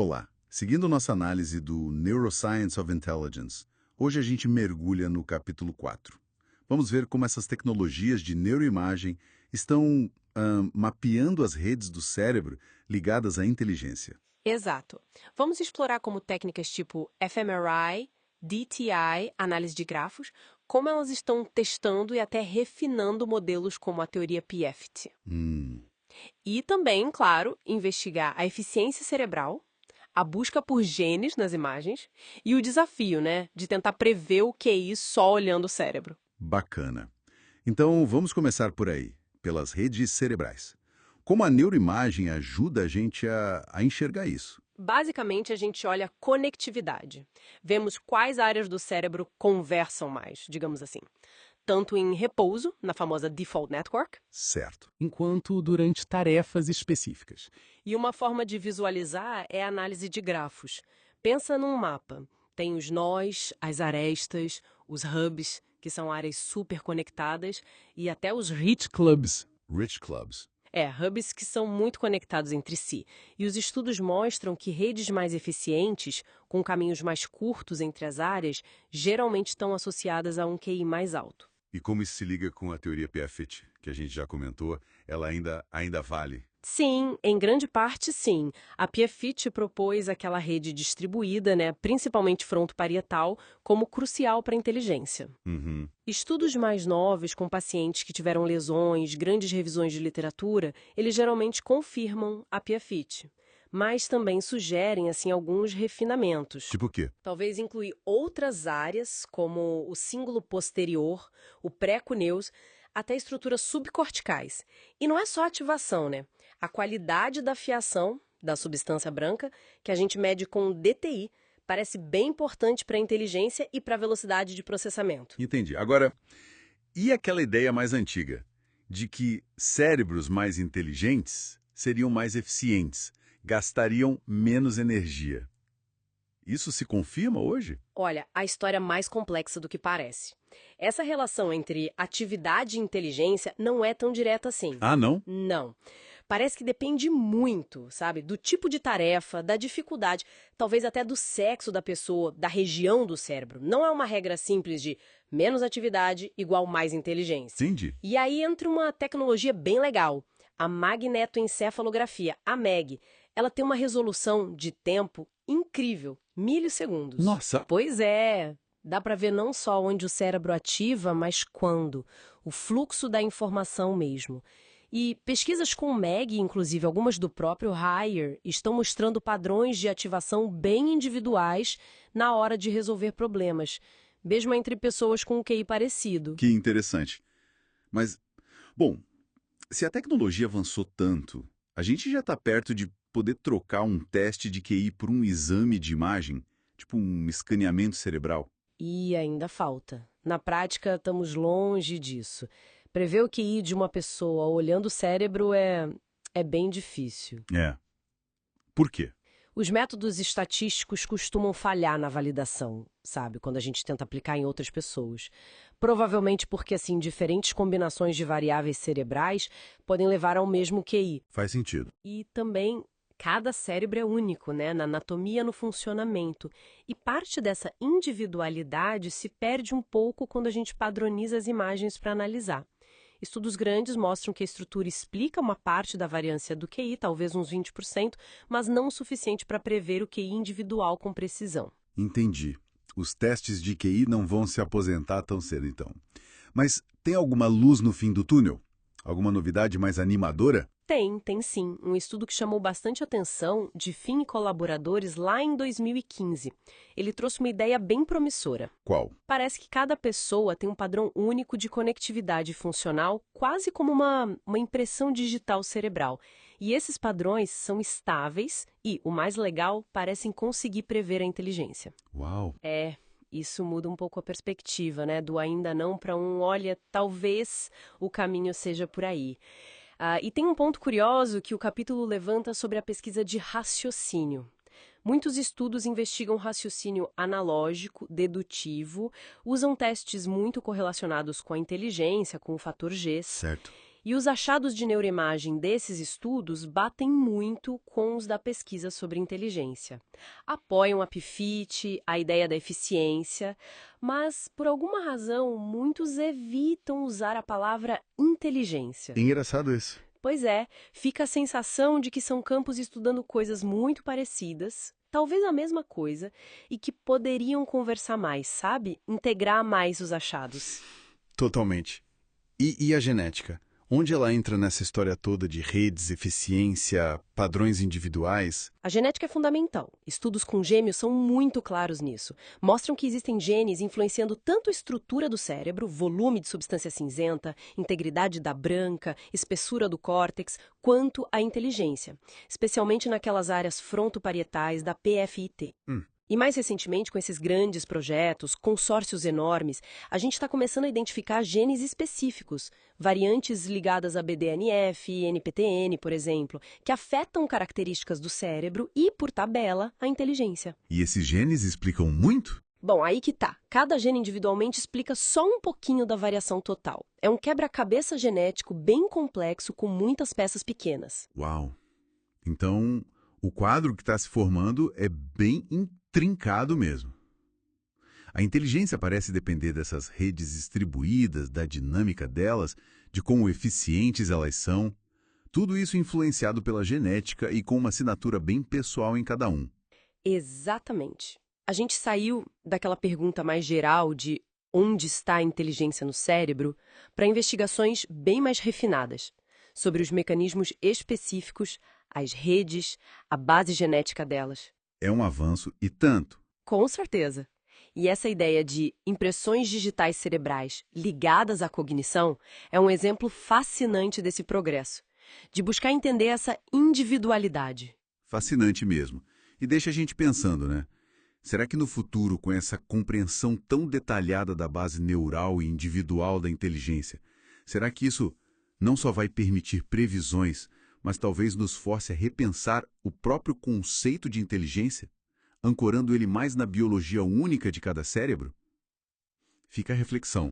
Olá, seguindo nossa análise do Neuroscience of Intelligence, hoje a gente mergulha no capítulo 4. Vamos ver como essas tecnologias de neuroimagem estão mapeando as redes do cérebro ligadas à inteligência. Exato. Vamos explorar como técnicas tipo fMRI, DTI, análise de grafos, como elas estão testando e até refinando modelos como a teoria PFT. E também, claro, investigar a eficiência cerebral, a busca por genes nas imagens e o desafio, de tentar prever o QI só olhando o cérebro. Bacana. Então vamos começar por aí, pelas redes cerebrais. Como a neuroimagem ajuda a gente a enxergar isso? Basicamente, a gente olha a conectividade. Vemos quais áreas do cérebro conversam mais, digamos assim. Tanto em repouso, na famosa Default Network, Certo. enquanto durante tarefas específicas. e uma forma de visualizar é a análise de grafos. Pensa num mapa. Tem os nós, as arestas, os hubs, que são áreas super conectadas, e até os Hit Clubs. Rich Clubs. hubs que são muito conectados entre si. E os estudos mostram que redes mais eficientes, com caminhos mais curtos entre as áreas, geralmente estão associadas a um QI mais alto. E como isso se liga com a teoria PFT, que a gente já comentou, ela ainda vale? Sim, em grande parte sim. A PFIT propôs aquela rede distribuída, principalmente frontoparietal, como crucial para a inteligência. Uhum. Estudos mais novos com pacientes que tiveram lesões, grandes revisões de literatura, eles geralmente confirmam a PFIT, mas também sugerem alguns refinamentos. Tipo o quê? Talvez incluir outras áreas, como o cíngulo posterior, o pré-cuneus, até estruturas subcorticais. E não é só ativação, A qualidade da fiação da substância branca, que a gente mede com DTI, parece bem importante para a inteligência e para a velocidade de processamento. Entendi. Agora, e aquela ideia mais antiga de que cérebros mais inteligentes seriam mais eficientes, gastariam menos energia? Isso se confirma hoje? Olha, a história é mais complexa do que parece. Essa relação entre atividade e inteligência não é tão direta assim. Ah, não? Não. Parece que depende muito, sabe? Do tipo de tarefa, da dificuldade, talvez até do sexo da pessoa, da região do cérebro. Não é uma regra simples de menos atividade igual mais inteligência. Entendi. E aí entra uma tecnologia bem legal, a magnetoencefalografia, a MEG. Ela tem uma resolução de tempo incrível, milissegundos. Nossa! Pois é. Dá para ver não só onde o cérebro ativa, mas quando. O fluxo da informação mesmo. E pesquisas com MEG, inclusive algumas do próprio Haier, estão mostrando padrões de ativação bem individuais na hora de resolver problemas, mesmo entre pessoas com um QI parecido. Que interessante. Mas, bom, se a tecnologia avançou tanto, a gente já está perto de poder trocar um teste de QI por um exame de imagem, tipo um escaneamento cerebral. E ainda falta. Na prática, estamos longe disso. Prever o QI de uma pessoa olhando o cérebro é bem difícil. É. Por quê? Os métodos estatísticos costumam falhar na validação, sabe? Quando a gente tenta aplicar em outras pessoas. Provavelmente porque, diferentes combinações de variáveis cerebrais podem levar ao mesmo QI. Faz sentido. E também, cada cérebro é único, na anatomia, no funcionamento. E parte dessa individualidade se perde um pouco quando a gente padroniza as imagens para analisar. Estudos grandes mostram que a estrutura explica uma parte da variância do QI, talvez uns 20%, mas não o suficiente para prever o QI individual com precisão. Entendi. Os testes de QI não vão se aposentar tão cedo, então. Mas tem alguma luz no fim do túnel? Alguma novidade mais animadora? Tem sim. Um estudo que chamou bastante atenção, de Finn e colaboradores, lá em 2015. Ele trouxe uma ideia bem promissora. Qual? Parece que cada pessoa tem um padrão único de conectividade funcional, quase como uma impressão digital cerebral. E esses padrões são estáveis e, o mais legal, parecem conseguir prever a inteligência. Uau! Isso muda um pouco a perspectiva, do ainda não para um, olha, talvez o caminho seja por aí. E tem um ponto curioso que o capítulo levanta sobre a pesquisa de raciocínio. Muitos estudos investigam raciocínio analógico, dedutivo, usam testes muito correlacionados com a inteligência, com o fator G. Certo. E os achados de neuroimagem desses estudos batem muito com os da pesquisa sobre inteligência. Apoiam a PFIT, a ideia da eficiência, mas, por alguma razão, muitos evitam usar a palavra inteligência. Engraçado isso. Pois é, fica a sensação de que são campos estudando coisas muito parecidas, talvez a mesma coisa, e que poderiam conversar mais, sabe? Integrar mais os achados. Totalmente. E a genética? Onde ela entra nessa história toda de redes, eficiência, padrões individuais? A genética é fundamental. Estudos com gêmeos são muito claros nisso. Mostram que existem genes influenciando tanto a estrutura do cérebro, volume de substância cinzenta, integridade da branca, espessura do córtex, quanto a inteligência, especialmente naquelas áreas frontoparietais da PFIT. E mais recentemente, com esses grandes projetos, consórcios enormes, a gente está começando a identificar genes específicos, variantes ligadas a BDNF e NPTN, por exemplo, que afetam características do cérebro e, por tabela, a inteligência. E esses genes explicam muito? Bom, aí que tá. Cada gene individualmente explica só um pouquinho da variação total. É um quebra-cabeça genético bem complexo com muitas peças pequenas. Uau! Então, o quadro que está se formando é bem intrincado mesmo. A inteligência parece depender dessas redes distribuídas, da dinâmica delas, de quão eficientes elas são. Tudo isso influenciado pela genética e com uma assinatura bem pessoal em cada um. Exatamente. A gente saiu daquela pergunta mais geral de onde está a inteligência no cérebro para investigações bem mais refinadas, sobre os mecanismos específicos, as redes, a base genética delas. É um avanço e tanto. Com certeza. E essa ideia de impressões digitais cerebrais ligadas à cognição é um exemplo fascinante desse progresso, de buscar entender essa individualidade. Fascinante mesmo. E deixa a gente pensando, né? Será que no futuro, com essa compreensão tão detalhada da base neural e individual da inteligência, será que isso não só vai permitir previsões, mas talvez nos force a repensar o próprio conceito de inteligência, ancorando ele mais na biologia única de cada cérebro? Fica a reflexão.